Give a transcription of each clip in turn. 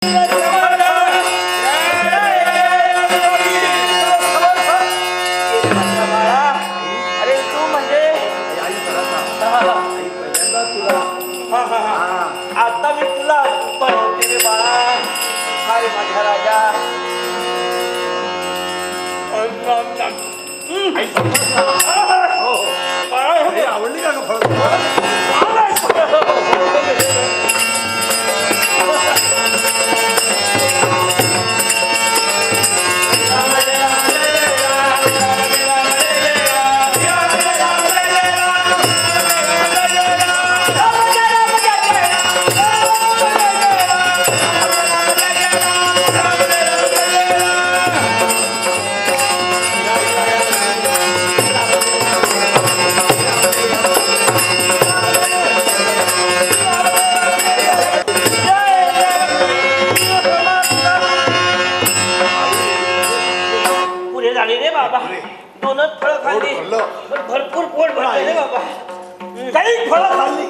अरे तू म्हणजे आता मी तुला बनवते रे बाळा. हाय माझ्या राजा. आवडली का फळ? दोनच फळं खाल्ली भरपूर पोट भरले रे बाबा. काही फळं खाल्ली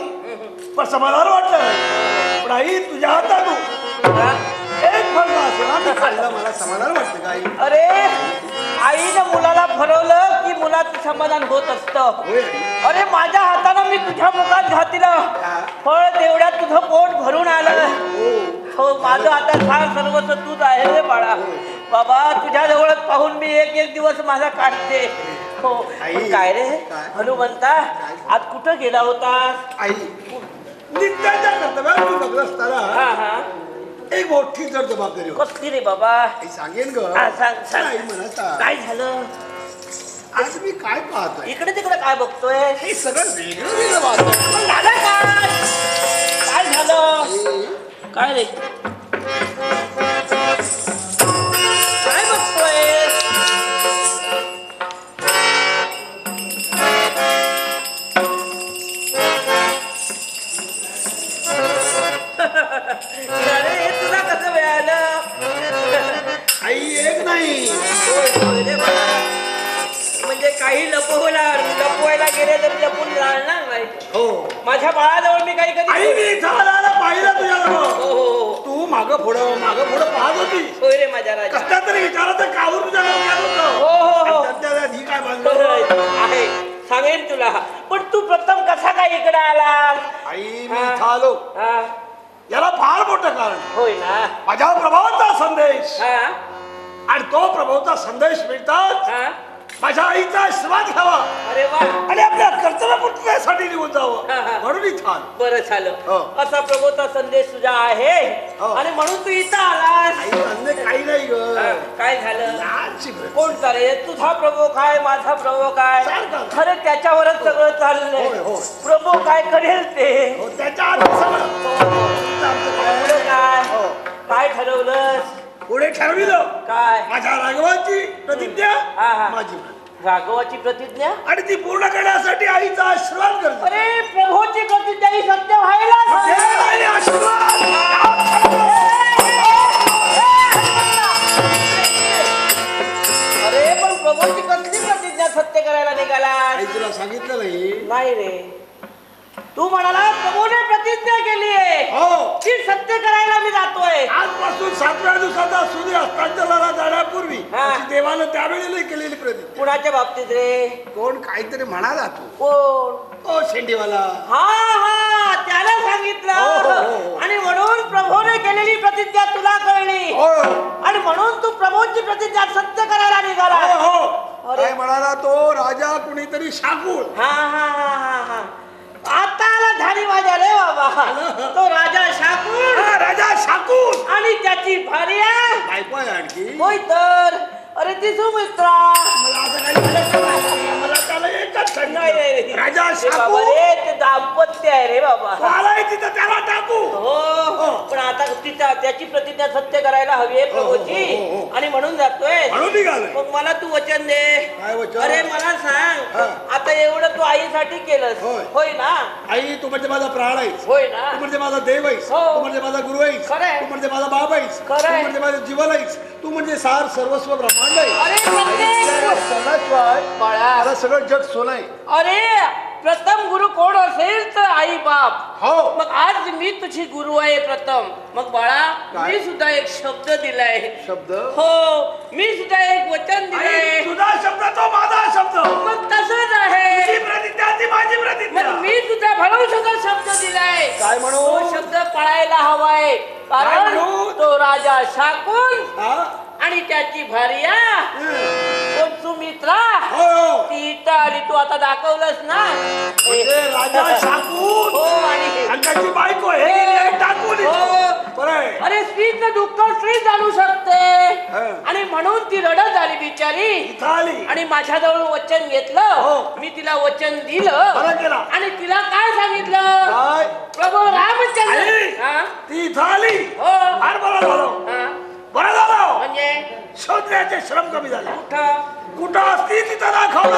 पण समाधान वाटलं. पण आई तुझ्या हातातून एक फळ असेल आम्ही खाल्लं मला समाधान वाटतं का आई? अरे आईनं मुलाला फरवलं की मुलाचं समाधान होत असतं. अरे माझ्या हातानं मी तुझ्या मुखात घातलं फळ तेवढ्यात तुझं पोट भरून आलं. हो माझं आता फार सर्वस्व तूच आहे रे बाळा. बाबा तुझ्या जवळच पाहून मी एक एक दिवस माझा काढते. हो काय रे हनुमंता आज कुठं गेला होता? आई नित्याच्या कर्तव्यात तू बघत असताना एक मोठी जर जबाबदारी होती. कसली रे बाबा? आई सांगेन ग. सांग आई म्हणत काय झालं? आज मी काय पाहतोय इकडे तिकडे काय बघतोय? हे सगळं वेगळं वेगळं पाहतोय. झालं काय झालं? काय रे काय बघतोय? अरे तुला कसं मिळालं? आई एक नाही म्हणजे काही लपवायला गेले तर लपून राहणार नाही. हो माझ्या बाळाजवळ मी काही कधी आई मी झाडाला पाहिलं तुझ्याजवळ. हो तू मागं पुढं पाहत होती. होय रे माझ्या राजा. कसल्या तरी विचाराचं कावर तुझ्या डोक्यात होतं. हो ही काय बांधलं आहे सांगेन तुला. पण तू प्रथम कसा काय इकडे आला? आई मी इथं आलो हा याला फार मोठं कारण. होय ना. माझ्या प्रभावाचा संदेश हा आणि तो प्रभावाचा संदेश मिळतात हा माझ्या आईचा आशीर्वाद घ्यावा अरे वा आणि आपल्या कर्तव्यपूर्तीसाठी निघून जावं हा. म्हणून इथं आलो. बरं झालं. हो. असा प्रभूचा संदेश तुझा आहे हो. आणि म्हणून तू इथं आलास. आई अन्य काही नाही हा, ग. काय झालं? लहानशी भर. कोणता रे? तुझा प्रभू काय माझा प्रभू काय? सारखं. खरं त्याच्यावरच सगळं चाललंय. होय, होय. प्रभू काय करेल ते. हो, त्याच्या आधी सगळं. पुढे काय हो. काय ठरवलंस? पुढे ठरविलं काय? माझ्या राघवाची प्रतिज्ञा हा. माझी राघवाची प्रतिज्ञा आणि ती पूर्ण करण्यासाठी आईचा आशीर्वाद करतो. अरे प्रभूची प्रतिज्ञा ही सत्य व्हायला अरे पण प्रभूची कसली प्रतिज्ञा सत्य करायला निघाला? आई तुला सांगितलं नाही रे. तू म्हणाला प्रभूने प्रतिज्ञा केली आहे हो की सत्य करायला मी जातोय. आजपासून 7व्या दिवसाचा सूर्य अस्तांचलाला जाण्यापूर्वी हा. अशी देवानं त्यावेळेला केलेली प्रतिज्ञा. कुणाच्या बाबतीत रे? कोण काहीतरी म्हणाला तू कोण? ओ शेंडीवाला. हा त्याला सांगितलं हो. आणि म्हणून प्रभूने केलेली प्रतिज्ञा तुला कळली हो आणि म्हणून तू प्रभूची प्रतिज्ञा सत्य करायला निघाला. हो अरे. काय म्हणाला तो राजा कुणीतरी शाकूळ. हा आता आला धारी माझ्या रे बाबा. तो राजा शाकूर हा, राजा शाकूळ आणि त्याची भार्या बायको आहे आणखी. होय तर. अरे ती सुमित्रा. मला असं काही झालं नाही. मला त्याला एकच नाही सांगितलं. राजा रे बाबा शाकूळ रे ते दाम्पत्य आहे रे बाबा. तो आलाय तिथं त्याला टाकू. हो पण आता त्याची प्रतिज्ञा सत्य करायला हवी आहे प्रभूची हो. आणि म्हणून जातोय. म्हणून निघालय. मग मला तू वचन दे. काय वचन? अरे मला सांग हा. आता एवढं तू आईसाठी केलंस होय. होय ना? आई तू म्हणजे माझा प्राण आहेस. होय ना? तू म्हणजे माझा देव आहेस. हो. तू म्हणजे माझा गुरु आहेस. खरंय. तू म्हणजे माझा बाप आहेस. तू खरंय. म्हणजे माझं जीवन आहेस. तू म्हणजे सार सर्वस्व ब्रह्मांड आहे. अरे आई, तुझ्या या सणाशिवाय बाळा मला सगळं जग सोनं आहे. अरे प्रथम गुरु कोण असेल तर आई बाप. हो. मग आज मी तुझी गुरु आहे प्रथम. मग बाळा काय? मी सुद्धा एक शब्द दिलाय. शब्द? हो, मी सुद्धा एक वचन आई, दिलंय. तुझा शब्द तो माझा शब्द. मग तसंच आहे. तुझी प्रतिज्ञा ती माझी प्रतिज्ञा. मग मी सुद्धा भरवशाचा शब्द दिलाय. काय म्हणू? तो शब्द पाळायला हवाय. काय कारण म्हणू? तो राजा शाकुन हा? आणि त्याची भार्या कोण सुमित्रा हो, हो. ती इथं आली. तू आता दाखवलंस ना. म्हणजे राजा शाकून हो आणि आणि त्याची बायको हे गेली आहे टाकून हो. इथं. बरं आहे. अरे स्त्रीचं दुःख स्त्री जाणू शकते. आणि म्हणून ती रडत झाली बिचारी इथं आली आणि माझ्याजवळ वचन घेतलं. हो. मी तिला वचन दिलं बरं केला. आणि तिला काय सांगितलं? काय? प्रभू रामचंद्र. आई, हा? ती इथं आली. हो. फार बरं झालं. हा? बरं झालं. म्हणजे शोधण्याचे श्रम कमी झाले. कुठं? कुठं असती तिथं दाखवलं.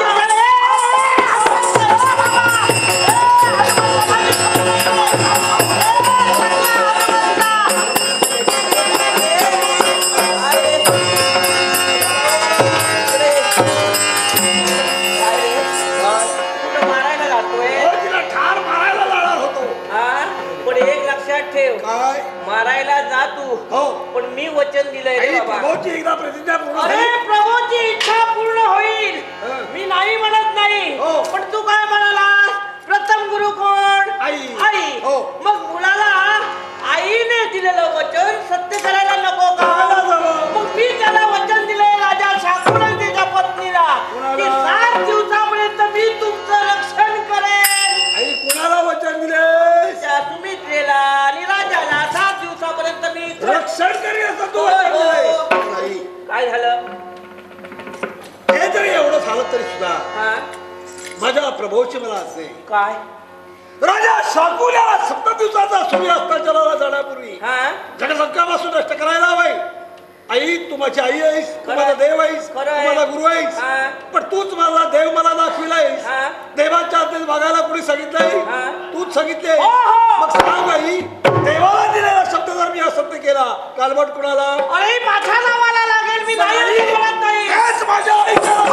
कुठं मारायला जातोय? हो, तिला ठार मारायला जाणार होतो. हा? पण एक लक्षात ठेव, काय? मारायला जा तू. हो. पण मी वचन दिलंय रे आई, बाबा. प्रभूची एकदा प्रतिज्ञा पूर्ण अरे झाली. प्रभूची इच्छा पूर्ण होईल. हं. मी नाही म्हणत नाही. हो. पण तू काय म्हणालास? प्रथम गुरु कोण? आई. आई. हो. मग मुलाला आईने दिलेलं वचन सत्य करायला नको का? करायला हवं. मग मी त्याला वचन दिलंय राजा शाकुन आणि त्याच्या पत्नीला कुणाला? की 7 दिवसापर्यंत मी तुमचं रक्षण करेन. आई, कोणाला वचन दिले? त्या सुमित्रेला आणि राजाला 7 दिवसापर्यंत मी रक्षण करी असं तू हो, वचन हो. दिलंय. नाही. काय झालं? हे जरी एवढं झालं तरी सुद्धा हा? माझ्या प्रभूची मला असे काय? राजा शाकुन याला 7 दिवसाचा सूर्यास्ताचला जाण्यापूर्वी हा? जगसंख्यापासून नष्ट करायला हवाय. आई, तू माझी आई आहेस, तू खरं माझा आहे. देव आहेस, तू खरं आहे. माझा गुरु आहेस. हा. पण तूच माझा देव मला दाखविलायस. हा. देवाच्या आज्ञेत वागायला कोणी सांगितलंय? हा. तूच सांगितले. हो, हो. मग सांग आई, देवाला दिलेला शब्द जर मी असत्य केला, कालवट कुणाला? अरे माझ्या नावाला लागेल. मी नाही आई, असं बोलत नाही. हेच माझ्या आईच्या मुलगा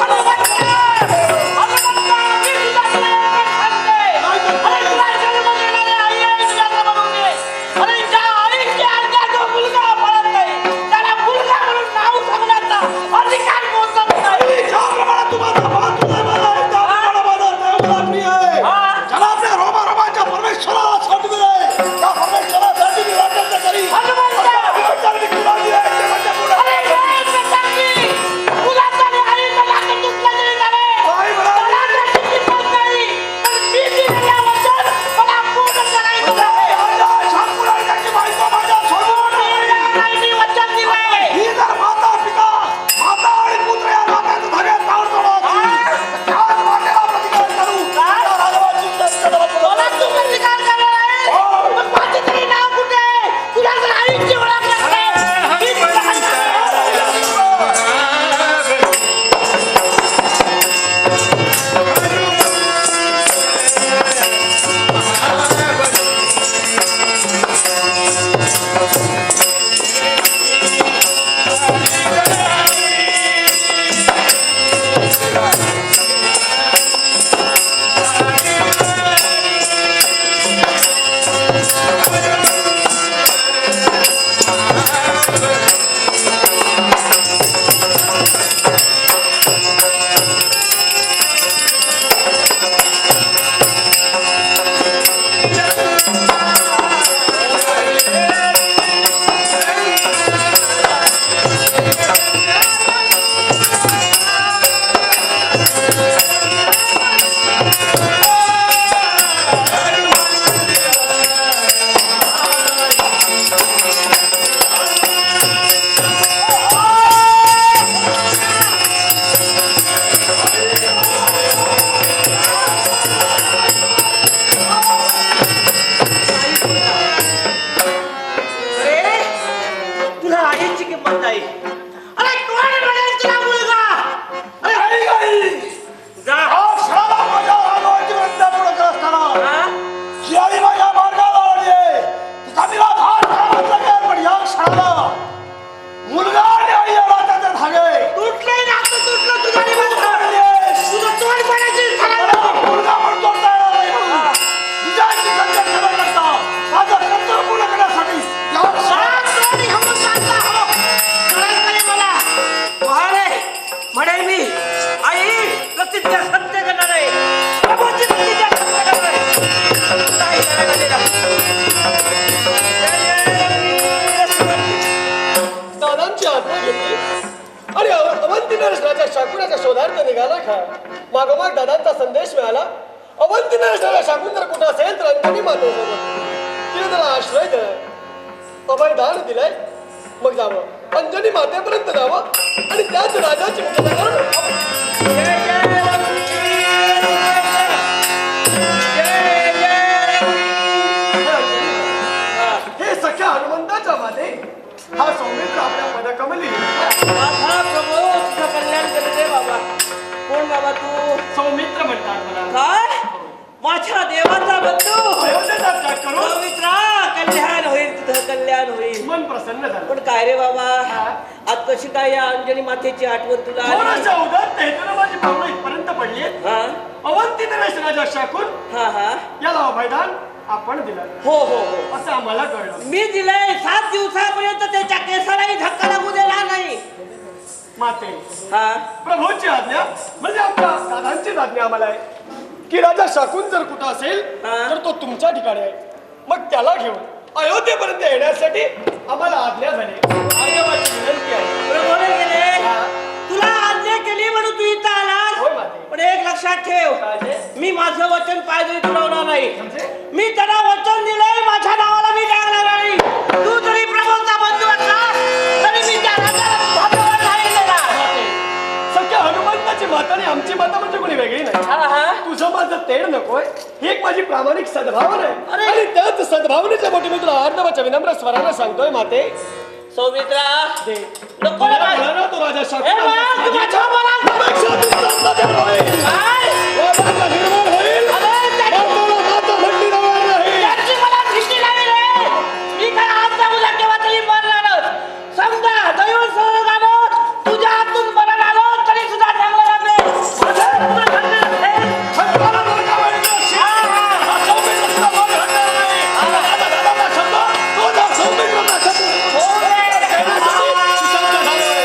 म्हणतो बुद्धीच्या सत्य करणार आहे. प्रभूची बुद्धीच्या सत्य करणार आहे. नाही करायला देणार. दादांची आज्ञा घेतली आणि अवंती नरेशराजा शाकुराच्या शोधार्थ निघाला खा. मागोमाग दादांचा संदेश मिळाला. अवंती नरेशराजा शाकून जर कुठं असेल तर अंजनी मातेसोबत तिने त्याला आश्रय दिलाय, अभयदान दिलाय. मग जावं अंजनी मातेपर्यंत जावं आणि त्याच राजाची मुक्तता करून हे सख्या हनुमंताच्या माते हा सौमित्र आपल्या पदकमली माझा प्रभू तुझं कल्याण करू दे बाबा. कोण बाबा तू? सौमित्र म्हणतात मला. काय? माझ्या देवाचा बंधू अयोध्येचा त्याग करून पवित्रा कल्याण होईल, तुझं कल्याण होईल. मन प्रसन्न झालं. पण काय रे बाबा, आज कशी काय या अंजनी मातेची आठवण तुला आली? थोड्याशा उदात तेथून माझी पावलं इथपर्यंत पडली. हा अवंती नरेश राजा शाकून हा हा याला अभयदान आपण दिलं हो हो हो असं आम्हाला कळलं. मी दिलंय. 7 दिवसापर्यंत त्याच्या केसालाही धक्का लागू देणार नाही. माते हा प्रभूची आज्ञा म्हणजे आपल्या दादांचीच आज्ञा आम्हाला आहे की राजा शाकून जर कुठं असेल तर तो तुमच्या ठिकाणी आहे. मग त्याला घेऊन अयोध्येपर्यंत येण्यासाठी आम्हाला आज्ञा झाली. आज्ञाची विनंती आहे. प्रभूने गेले. तुला आज्ञा केली म्हणून तू इथं आलास. होय माते. पण एक लक्षात ठेव, मी माझं वचन पायदळी तुडवणार नाही. मी त्याला वचन दिलंय, माझ्या नावाला मी लागणार नाही. तू जरी प्रभूचा बंधू असला तरी मी त्या राजाला भाग्यवान नाही देणार. सख्या हनुमंताची माता आणि आमची माता म्हणजे कोणी वेगळी नाही. हा हा तुझं माझं तेढ नकोय. ही एक माझी प्रामाणिक सद्भावना आहे. अरे. आणि त्याच सद्भावनेच्या मोठी मी तुला आर्धवाच्या विनम्र स्वरानं सांगतोय माते. सौमित्रा दे. नको रे बाई. मला तो राजा ए शाकून बाळा, तू माझ्या मनात काय? निर्माण होईल. अरे, माताला माता म्हणली राहणार नाही. त्याची मला भीती नाही रे. मी काय आजचा उद्या केव्हा तरी मरणार. समजा दैव सहयोगानं तुझ्या हातून मरण आलं तरी सुद्धा चांगलं लागेल. माझं तुला सांगणार आहे. हक्काला मुलगा व्हायचा असेल. हा सौमित्र तुला मान घालणार नाही. आता दादाचा शब्द, तो जर सौमित्राचा शब्द हो रे. देण्यासाठी सुसज्ज झालोय.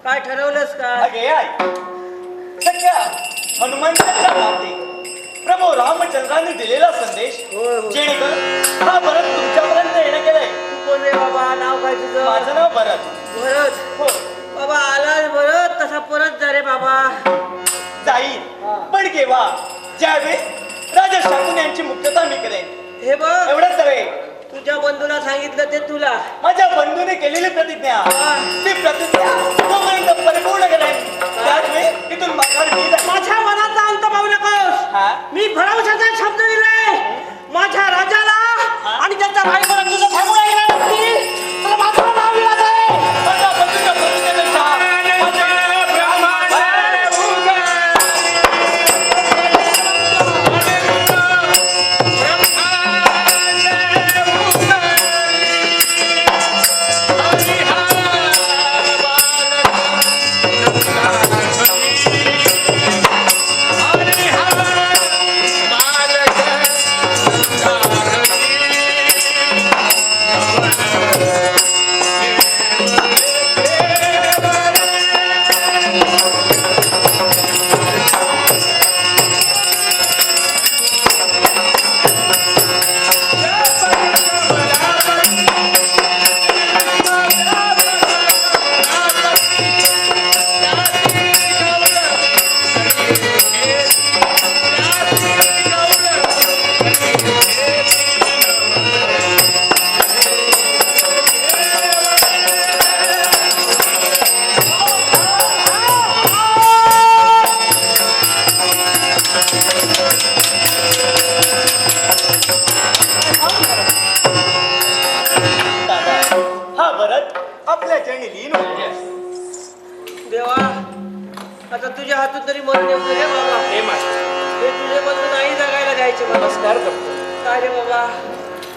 काय ठरवलंस का? अगे आई सख्या हनुमंताच्या माते प्रभू रामचंद्राने दिलेला संदेश जेणेकरून हा भरत तुमच्यापर्यंत येणं केलंय. तू कोण रे बाबा? नाव काय तुझं? माझं नाव भरत. भरत. हो बाबा आलास भरत, तसा परत जा रे बाबा. जाईल पण केव्हा? ज्यावेळी राजा शाकून यांची मुक्तता मी करेन. हे बघ, एवढंच नव्हे, तुझ्या बंधूला सांगितलं ते तुला. माझ्या बंधूने केलेली प्रतिज्ञा ती प्रतिज्ञा तोपर्यंत परिपूर्ण करेन. त्याच वेळी इथून माघार मी जाईन. माझ्या मनाचा अंत पाहू नकोस. हा? मी भरवशाचा शब्द दिलाय माझ्या राजाला आणि त्याच्या बायकोला तुझं सांगू ऐकलं नसतील तर माझं नाव लिहिलं जाईल. माझ्या बंधूच्या प्रतिज्ञेपेक्षा माझ्या आपल्या चरणी लीन होते देवा आता तुझ्या हातून तरी मरण येऊ दे रे बाबा. हे माता हे तुझे बंधू नाही जगायला द्यायचे मला. नमस्कार करतो. काय रे बाबा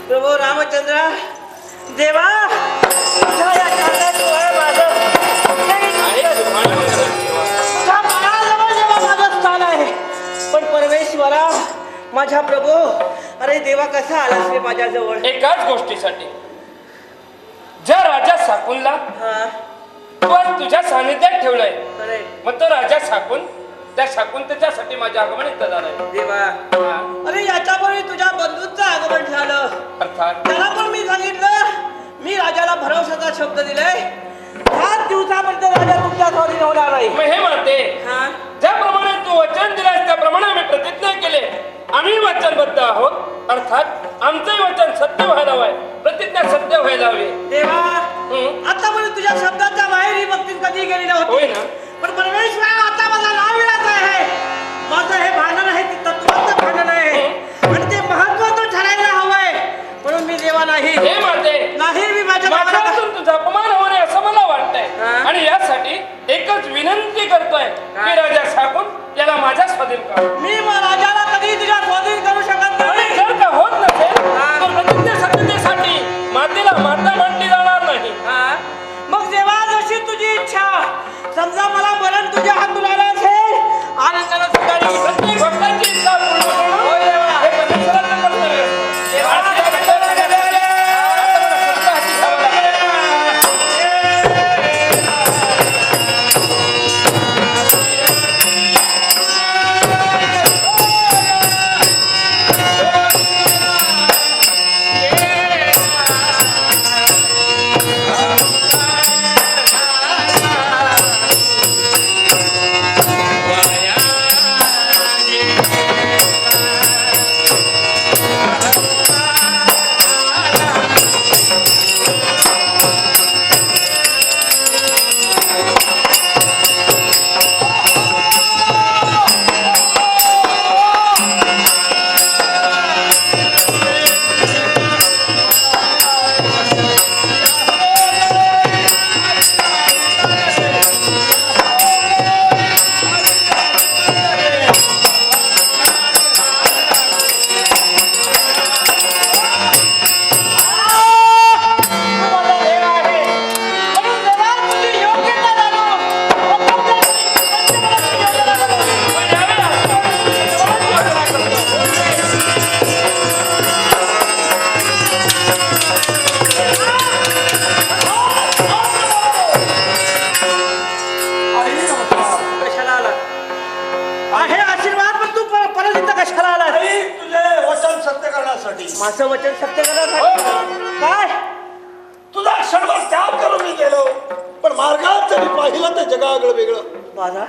प्रभू रामचंद्र देवा तुझ्या या चरणात वळ माझं. तुझ्या पायाजवळ देवा माझं स्थान आहे. पण परमेश्वरा माझ्या प्रभू अरे देवा कसा आलास रे माझ्याजवळ. एकाच गोष्टीसाठी ज्या राजा साकूनला हा तू आज तुझ्या सानिध्यात ठेवलंय, अरे मग तो राजा साकून त्या शाकुंतल्यासाठी माझ्या आगमन इथं झालंय. देवा हा, अरे याच्यापूर्वी तुझ्या बंधूंचं आगमन झालं. अर्थात त्याला पण मी सांगितलं मी राजाला भरवशाचा शब्द दिलाय 7 दिवसापर्यंत राजा तुमच्या स्वाधीन होणार नाही. मग हे म्हणते हा ज्याप्रमाणे तू वचन दिलास त्याप्रमाणे आम्ही प्रतिज्ञा केले. आम्ही वचनबद्ध आहोत, अर्थात आमचंही वचन सत्य व्हायला हवंय, प्रतिज्ञा सत्य व्हायला हवी. देवा हं? आतापर्यंत तुझ्या शब्दाच्या बाहेर ही भक्ती कधी गेली होय नव्हती. ना? पण परमेश्वरा आता मला नाव मिळालं आहे. माझं हे भांडण आहे ते तत्वाचं भांडण आहे आणि ते महत्वाचं ठरायला हवंय. म्हणून मी देवा नाही हे म्हणते नाही मी माझ्या भावाला माझ्यातून तुझा अपमान होऊ नये असं मला वाटतंय. हा? आणि यासाठी एकच विनंती करतोय की राजा साकून याला माझ्या स्वाधीन कर. मी मग राजाला कधी तुझ्या स्वाधीन करू शकत आणि नाही. जर का होत नसेल हा. तर प्रतिज्ञा सत्यतेसाठी मातेला माता मांडली जाणार नाही. हा? मग देवा जशी तुझी इच्छा. समजा मला मरण तुझ्या हातून आलं असेल आनंदानं स्वीकारू. प्रत्येक भक्ताची इच्छा पूर्ण करणं होय देवा. हे परमेश्वराचं कर्तव्य असतं. देवा. आज या भक्ताला आता मला स्वतः हाती घ्यावं लागेल. कशाला आला आहे आशीर्वाद पण तू परत इथं कशाला आला. आई तुझे वचन सत्य करण्यासाठी माझं वचन सत्य करण्यासाठी. काय तुझा क्षणभर त्याग करून मी गेलो, पण मार्गात जरी पाहिलं तर जगागळ वेगळं. माझा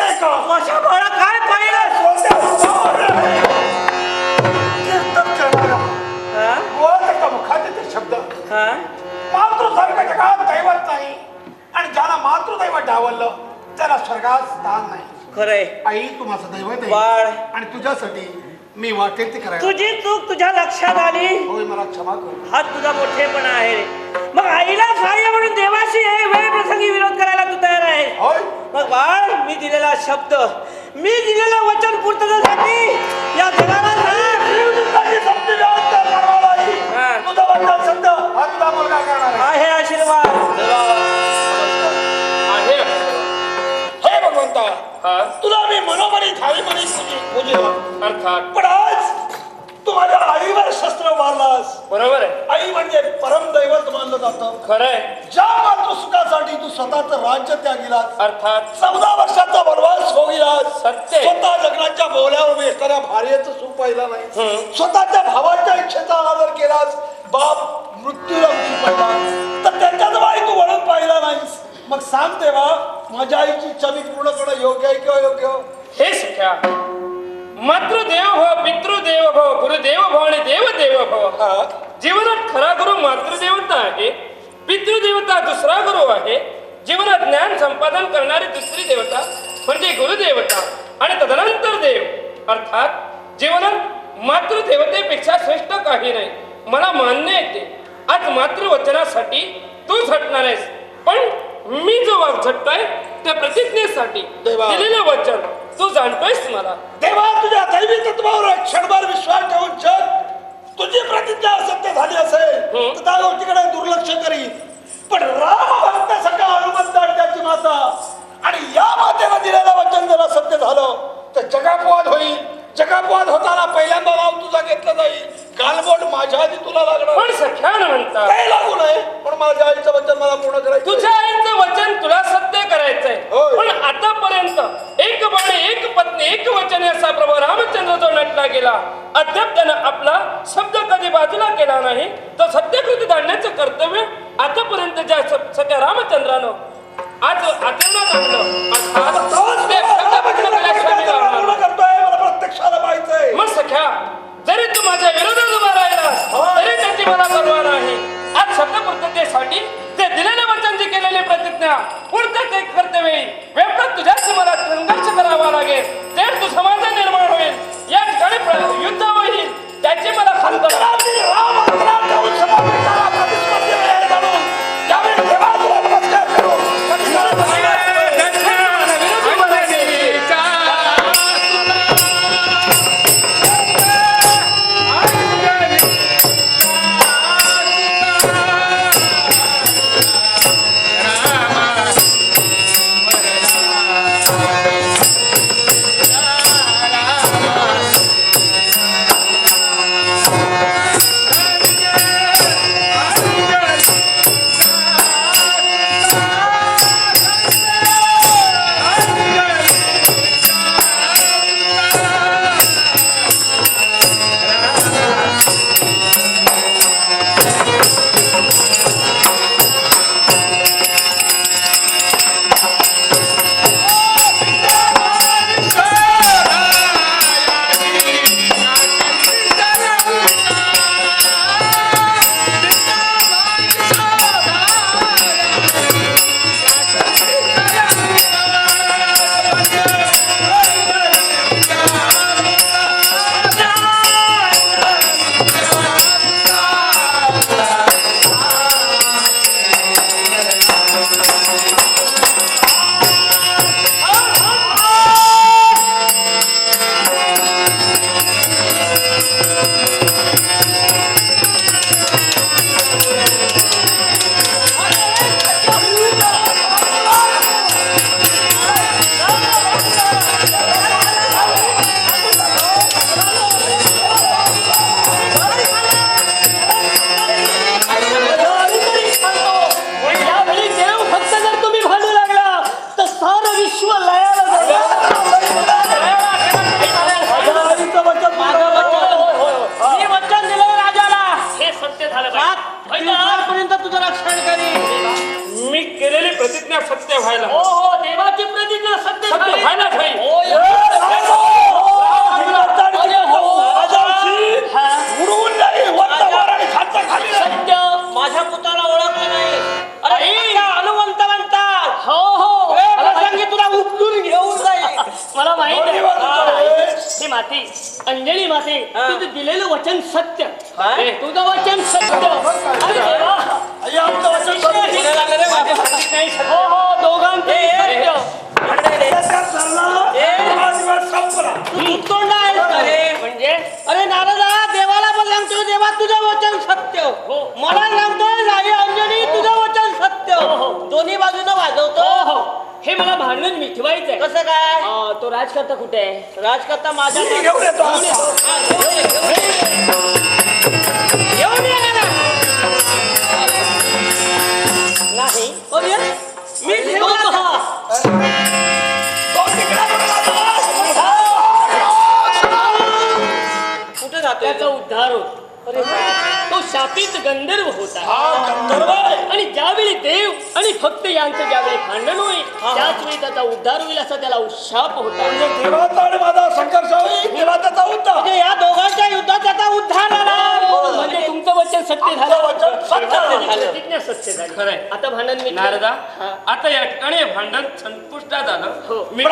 एका माझ्या बाळा काय पाहिलं. कीर्तन करणारा हा? गोळाच्या मुखात येते शब्द. हा? मातृसारखं जगात दैवत नाही आणि ज्याला मातृदैवत डावललं त्याला स्वर्गात स्थान नाही. खरंय आई तू माझं दैवत बाळ. आहे आणि तुझ्यासाठी मी वाटेल ते करायला. तुझी चूक तुझ्या लक्षात आली. होय मला क्षमा कर. हा तुझा मोठेपणा आहे रे. मग आईला सहाय्य म्हणून देवाशी हे वेळ प्रसंगी विरोध करायला तू तयार आहे. होय मग बाळ मी दिलेला शब्द मी दिलेलं वचन पूर्ततेसाठी या जगाला सांग. तुझी शक्ती व्यवस्था करणार आहे. हा. तुझा वचन शब्द हा तुझा मुलगा करणार आहे. आहे आशीर्वाद. आहे हे भगवंता हा, तुला मी मनोमनी थाळी म्हणे पूजिला, अर्थात पण आज तू माझ्या आईवर शस्त्र मारलास. बरोबर आहे, आई म्हणजे परम दैवत मानलं जातं. खरंय, ज्या मातृसुखासाठी तू स्वतःचं राज्य त्यागिलास, अर्थात 14 वर्षाचा वनवास होईलास, सत्य. स्वतः लग्नाच्या बोहल्यावर बेसणाऱ्या भार्येचं सुख पाहिलं नाही, स्वतःच्या भावाच्या इच्छेचा अनादर केलास, बाप मृत्यूला उठी पडला तर त्यांच्याजवळ तू वळून पाहिला नाहीस. मग सांग तेव्हा माझ्या आईची इच्छा मी पूर्ण करणं योग्य आहे किंवा योग्य? हे सख्या, मातृदेव भव, पितृदेव भव, गुरुदेव भव आणि देवदेव भव. जीवनात खरा गुरु मातृदेवता आहे, पितृदेवता दुसरा गुरु आहे, जीवनात ज्ञान संपादन करणारी दुसरी देवता म्हणजे गुरुदेवता आणि तदनंतर देव. अर्थात जीवनात मातृदेवतेपेक्षा श्रेष्ठ काही नाही. मला मान्य येते आज मातृवचनासाठी तू झटणार आहेस, पण मी जो वाघ झटतोय त्या प्रतिज्ञेसाठी देवा. दिलेलं वचन तू जाणतोयस मला. देवा तुझ्या दैवी तत्वावर एक क्षणभर विश्वास ठेवून जग तुझी प्रतिज्ञा असत्य झाली असेल तर त्या गोष्टीकडे दुर्लक्ष करी. पण राम भक्तासारखा हनुमंत आणि त्याची माता आणि या मातेला दिलेलं वचन जर असत्य झालं तर जगापवाद होईल. जगापवाद होताना पहिल्यांदा नाव तुझा घेतलं जाईल. गालबोट माझ्या आधी तुला लागणार. पण सख्या म्हणता काही लागू नये पण माझ्या आईचं वचन मला पूर्ण करायचं. तुझ्या आईचं वचन तुला सत्य करायचंय. होय. पण आतापर्यंत एक बाण एक पत्नी एक वचन असा प्रभू रामचंद्र जो नटला गेला अद्याप त्यानं आपला शब्द कधी बाजूला केला नाही. तर सत्यकृती धाडण्याचं कर्तव्य आतापर्यंत ज्या सख्या रामचंद्रानं आज आचरणात आणलं अर्थात ते शब्द पूर्ण केल्याशिवाय राहणार नाही. करतोय मला प्रत्यक्षाला पाहिजे. मग सख्या जरी तू माझ्या विरोधात उभा राहिला तरी त्याची मला परवा नाही. आज शब्दपूर्ततेसाठी ते दिलेले वचन जी केलेली प्रतिज्ञा पुढचं एक कर्तव्य वेळात तुझ्याशी मला संघर्ष करावा लागेल. ते तू समाज निर्माण होईल. या ठिकाणी युद्ध होईल त्याची मला खंत प्रतिज्ञा सत्य व्हायला हो हो देवाची प्रतिज्ञा सत्य सत्य झाली. व्हायला पाहिजे. हो, या. सत्य माझ्या पुताला ओळखलं नाही. अरे एका हनुमंत म्हणतात. हो हो प्रसंगी तुला उचलून घेऊन जाईल. मला माहित आहे ही माती अंजली माती तुझं दिलेलं वचन सत्य. काय? तुझं वचन सत्य. अरे देवा, हो हो दोघांचे सत्य. तू आहेस का रे? म्हणजे अरे नारदा देवाला पण सांगतोय देवा तुझं वचन सत्य. हो. मला सांगतोय आई अंजनी तुझं वचन सत्य. हो, हो. दोन्ही बाजूनं वाजवतो. हो हो हे मला भांडण मिटवायचंय. कसं काय? तो राजकर्ता कुठे आहे? राजकर्ता माझ्या घेऊन येतो. घेऊन ये ना. नाही हो, ये. मी तो ठेवला पहा. कुठे जातोय त्याचा उद्धार होतो. अरे तो शापित गंधर्व होता गंधर्व आहे. आणि ज्यावेळी देव आणि भक्त यांचं ज्यावेळी भांडण होईल हा. त्याच वेळी त्याचा उद्धार होईल असा त्याला शाप होता. देवाचा आणि माझा संघर्ष होईल तेव्हा त्याचा उद्धार. म्हणजे या दोघांच्या युद्धात त्याचा उद्धार झाला. म्हणजे तुमचं वचन सत्य झालं. वचन सत्य झालं. प्रतिज्ञा सत्य झाली. खरंय. आता भांडण मिटलं. नारदा हा. आता या ठिकाणी हे भांडण संपुष्टात आलं. हो. मी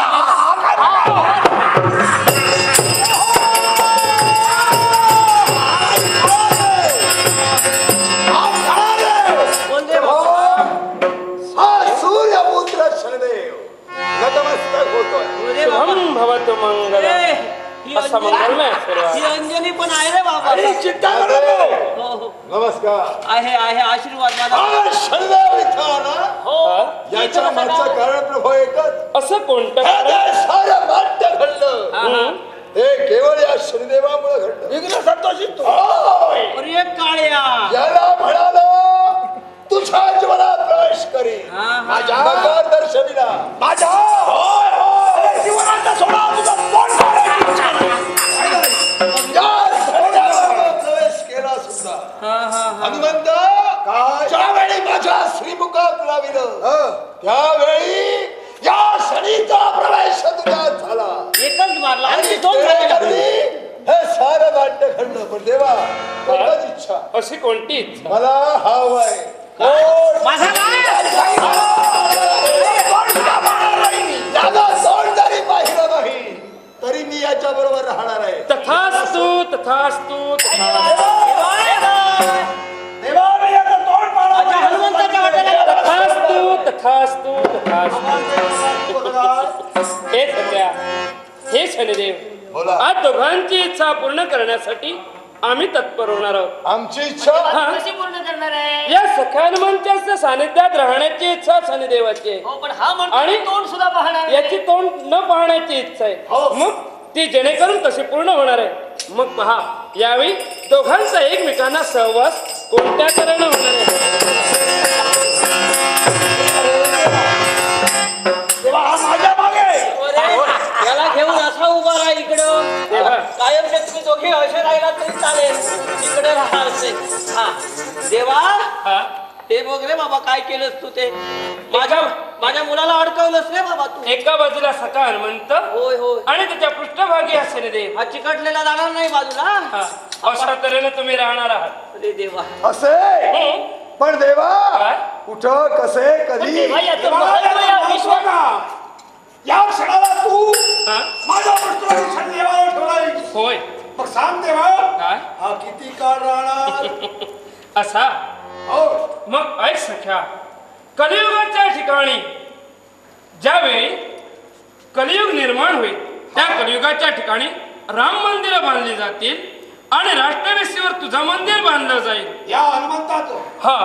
कोणते हा सूर्य मंगल ए, ही असा अंजली- मंगलमय आशीर्वाद. ही अंजली पण आहे रे बाबा. अरे चिंता करू नको. हो हो नमस्कार. आहे आहे आशीर्वाद माझा. हा शनिदेव इथं आला. हा? याच्या मागचं कारण प्रभू एकच. असं कोणतं हे कारण? जे सारं नाट्य घडलं हा, हा. हे केवळ या शनिदेवामुळे घडलं. विघ्न संतोषी तू. अरे काळ्या याला म्हणालो तुझ्या जीवनात प्रवेश करीन. हा, हा. माझ्या दर्शनीला माझ्या अरे जीवनाचा सोडा तुझा तोंड काढायची इच्छा नाही. या शनिदेवाने प्रवेश केला सुद्धा. हा हा हा हनुमंत ज्यावेळी माझ्या श्रीमुखात लाविलं त्यावेळी या शनीचा प्रवेश तुझ्यात झाला एकच मारला आणि आणि दोन ते झाले. करणी हे सारं नाट्य घडलं. पण देवा एकच इच्छा अशी कोणती इच्छा? मला हवं आहे. माझा काय? याला तोंड जरी पाहिलं नाही तरी मी याच्या बरोबर राहणार आहे. तथास्तु तथास्तु तथास्तु. देवा मी याचं तोंड पाहणार माझ्या हनुमंताच्या वाटेला तथास्तु तथास्तु तथास्तु. हे सत्या, हे शनिदेव, बोला. आज दोघांची इच्छा पूर्ण करण्यासाठी आम्ही तत्पर होणार आहोत. आमची इच्छा हा? कशी पूर्ण करणार आहे? या सख्या हनुमंताच्या सानिध्यात राहण्याची इच्छा शनिदेवाची आहे. हो पण हा म्हणतो आणि की तोंड सुद्धा पाहणार नाही. याची तोंड न पाहण्याची इच्छा आहे. मग ती जेणेकरून कशी पूर्ण होणार आहे. मग पहा, यावेळी दोघांचा एकमेकांना सहवास कोणत्या तऱ्हेने होणार आहे. देवा हा माझ्या मागे अरे, याला घेऊन असा उभा राहा इकडं. देवा. कायम तुम्ही दोघे असे राहिला तरी चालेल. इकडे राहा असे. हा देवा हा? ते बघ रे बाबा काय केलंस तू ते. माझ्या मुलाला अडकवलंस रे बाबा तू. एका बाजूला सखा हनुमंत होय होय आणि त्याच्या पृष्ठभागी हा शनिदेव. हा चिकटलेला जाणार नाही बाजूला. हा, अशा तऱ्हेने तुम्ही राहणार आहात. अरे देवा असे हं? पण देवा काय? कुठं कसे कधी तेव्हा याचं देवा, महत्त्व या याचं विश्वात- महत्त्व या क्षणाला तू हा? माझ्या पृष्ठभागी शनिदेवाला ठेवलाय. होय. मग सांग देवा काय? हा किती काळ राहणार. असा हो मग ऐक सख्या, कलियुगाच्या ठिकाणी ज्यावेळी कलियुग निर्माण होईल त्या कलियुगाच्या ठिकाणी राम मंदिर बांधली जातील आणि राष्ट्रवेशीवर तुझं मंदिर बांधलं जाईल. या हनुमंताचं हा,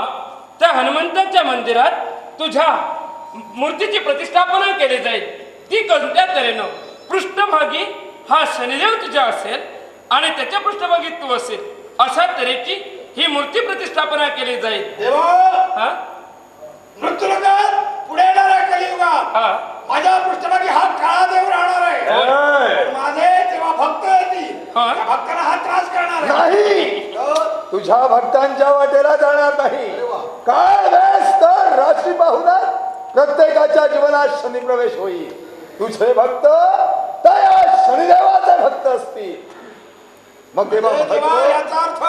त्या हनुमंताच्या मंदिरात तुझ्या मूर्तीची प्रतिष्ठापना केली जाईल. ती कोणत्या तऱ्हेनं? पृष्ठभागी हा शनिदेव तुझा असेल आणि त्याच्या पृष्ठभागी तू असेल. अशा तऱ्हेची ही मूर्ती प्रतिष्ठापना केली जाईल. देवा हा? मृत्यूलोकात पुढे येणाऱ्या कलियुगात हा. माझ्या पृष्ठभागी हा काळा देव राहणार आहे. पण माझे जेव्हा भक्त येतील हा. त्या भक्तांना हा त्रास करणार नाही. हो. तुझ्या भक्तांच्या वाटेला जाणार नाही. काय वेळेस तर रात्री पाहुण्यात प्रत्येकाच्या जीवनात शनी प्रवेश होईल. तुझे भक्त तर या शनिदेवाचे भक्त असतील. मग तेव्हा तेव्हा भक्त याचा अर्थ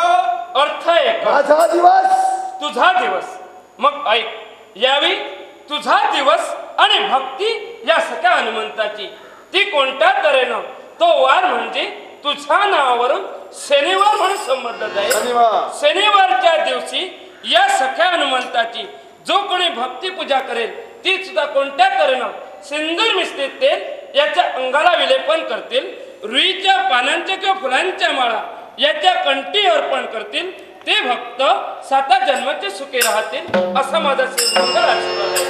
अर्थ एक, माझा दिवस तुझा दिवस. मग ऐक, यावेळी तुझा दिवस आणि भक्ती या सख्या हनुमंताची ती कोणत्या तऱ्हेनं? तो वार म्हणजे तुझ्या नावावरून शनिवार म्हणून संबोधला जाईल. शनिवार. शनिवारच्या दिवशी या सख्या हनुमंताची जो कोणी भक्ती पूजा करेल ती सुद्धा कोणत्या तऱ्हेनं सिंदूर मिश्रित तेल याच्या अंगाला विलेपन करतील. रुईच्या पानांच्या किंवा फुलांच्या माळा याच्या कंठी अर्पण करतील. ते भक्त 7 जन्माचे सुखी राहतील असा माझा श्रीमंगल आशीर्वाद आहे.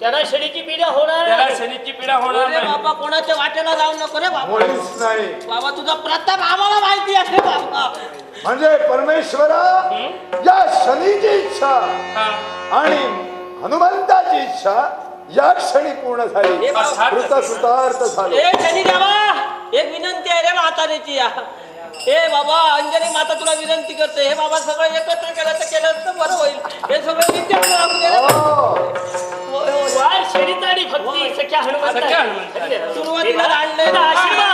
त्याला शनीची पीडा होणार त्याला नाही. शनीची पीडा होणार अरे नाही. बाबा कोणाच्या वाटेला जाऊ नको रे बाबा. मुळीच नाही. बाबा तुझा प्रताप आम्हाला माहिती आहे बाबा. म्हणजे परमेश्वरा या शनीची इच्छा हा. आणि हनुमंताची इच्छा या क्षणी पूर्ण झाली. हे बाबा. कृत कृतार्थ झालो. ए शनी देवा एक विनंती आहे रे म्हातारीची या. हे बाबा अंजनी माता तुला विनंती करते. हे बाबा सगळं एकत्र केलं तर केलं तर बरं होईल. हे सगळं विद्या लागू दे रे. हो. होय, होय. वार शनीचा आणि भक्ती सख्या हनुमंत सख्या हनुमंत. सुरुवातीला आणलंय आशीर्वाद